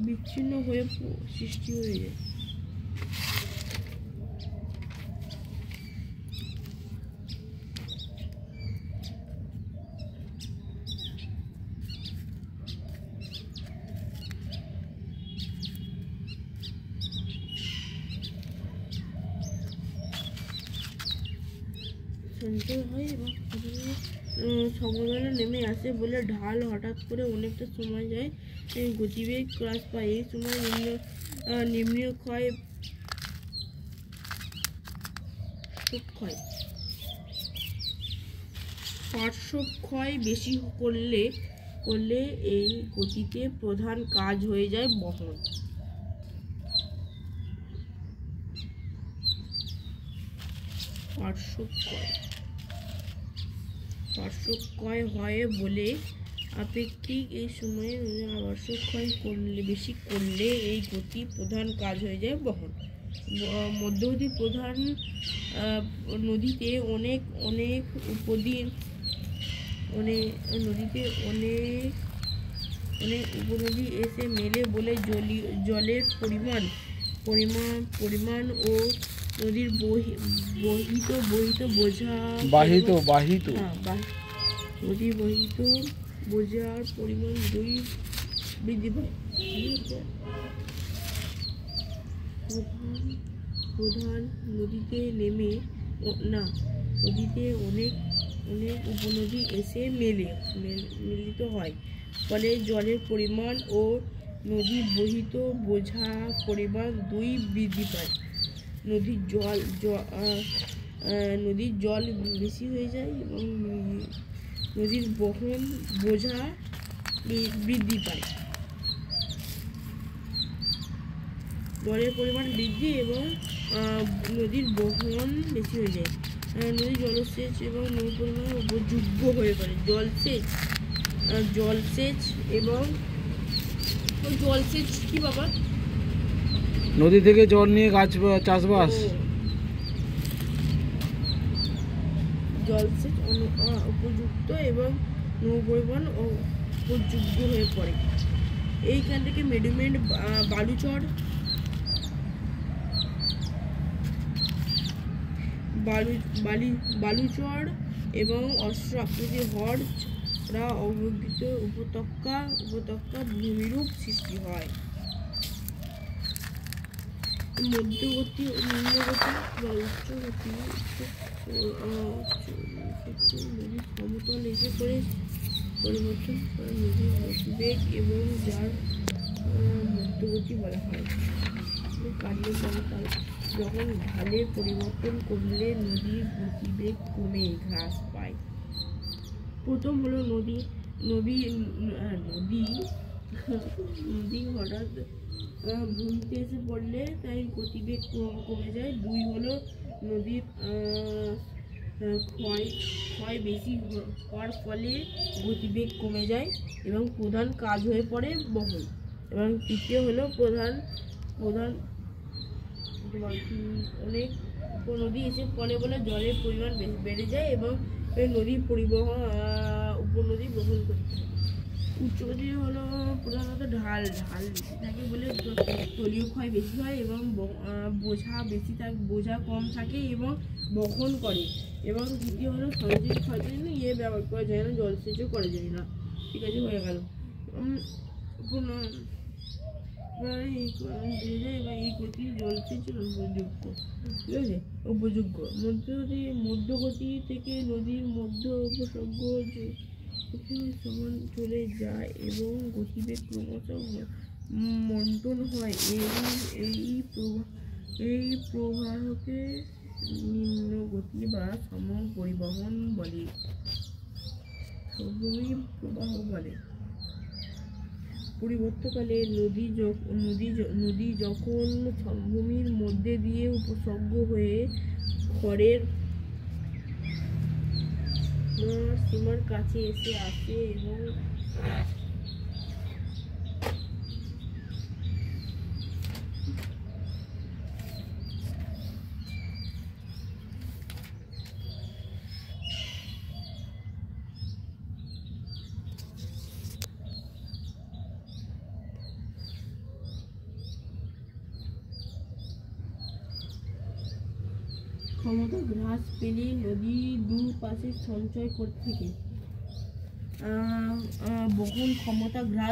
বিচ্ছিন্ন হয়ে সৃষ্টি হয়ে যায়। সঞ্চয় হয় এবং সমবেলা নেমে আসে বলে ঢাল হঠাৎ করে অনেকটা সময় যায়, গতিবেগ হ্রাস পায়। এই সময় নিম্নক্ষয় পার্শ্বক্ষয় বেশি করলে এই গতিতে প্রধান কাজ হয়ে যায় বহন। পার্শ্বক্ষয় হয় বলে আপেক্ষিক এই সময়ে পার্শ্বক্ষয় বেশি করলে এই গতি প্রধান কাজ হয়ে যায় বহন। মধ্যবর্তী প্রধান নদীতে অনেক উপনদী এসে মেলে বলে জলের পরিমাণ ও নদীর বহিত বোঝার পরিমাণ দুই বৃদ্ধি পায়। প্রধান নদীতে অনেক উপনদী এসে মিলিত হয়, ফলে জলের পরিমাণ ও নদীর বহিত বোঝা পরিমাণ দুই বৃদ্ধি পায়। নদীর জল বেশি হয়ে যায় এবং নদীর বহন বোঝা বৃদ্ধি পায়। জলের পরিমাণ বৃদ্ধি এবং নদীর বহন বেশি হয়ে যায়। নদী জলসেচ এবং নৌ পরিমাণ উপযোগ্য হয়ে পড়ে। জলসেচ কি বাবা? নদী থেকে জল নিয়ে চাষবাস। জলসেচ উপযুক্ত এবং নৌ পরিবহন উপযোগ্য হয়ে পড়ে। এইখান থেকে মেডুমেন্ট, বালুচর এবং অস্ত্র আকৃতির হ্রদরা অবস্থিত উপত্যকা ভূমিরূপ সৃষ্টি হয়। মধ্যগতি ও নিম্নগতি বা উচ্চগতি নদীর সমতল এসে পরিবর্তন করে নদীর গতিবেগ এবং যার মধ্যগতি বলা হয়। কার্যকারিতা যখন ঢালের পরিবর্তন করলে নদীর গতিবেগ কমে হ্রাস পায়। প্রথম হলো নদী হঠাৎ ভূমিতে এসে পড়লে তাই গতিবেগ কমে যায়। দুই হলো নদীর ক্ষয় বেশি হওয়ার ফলে গতিবেগ কমে যায় এবং প্রধান কাজ হয়ে পড়ে বহন। এবং তৃতীয় হলো প্রধান অনেক নদী এসে পড়ে বলে জলের পরিমাণ বেড়ে যায় এবং নদীর উপনদী বহন করতে হয়। উচ্চগতি হলো প্রধানত ঢাল বেশি থাকে বলে তলীয় ক্ষয় বেশি হয় এবং বোঝা কম থাকে এবং বহন করে। এবং দ্বিতীয় হলো সঞ্চয় ক্ষয়ের জন্য ব্যবহার করা যায় না, জলসেচও করা যায় না। ঠিক আছে, হয়ে গেল। এই গতির জলসেচ উপযোগ্য। মধ্যগতি থেকে নদীর মধ্য উপসর্গ সমান চলে যায় এবং গতিবেগ ক্রমশ মন্টন হয়। এই প্রবাহকে নিম্ন গতি বা সম পরিবহন বলে। প্রবাহ বলে। পরিবর্তকালে নদী যখন সমভূমির মধ্যে দিয়ে উপসর্গ হয়ে খড়ের সীমার কাছে এসে আসে এবং ক্ষমতা হ্রাস পেলে নদী দুপাশে সঞ্চয় করতে থাকে বহন ক্ষমতা হ্রাস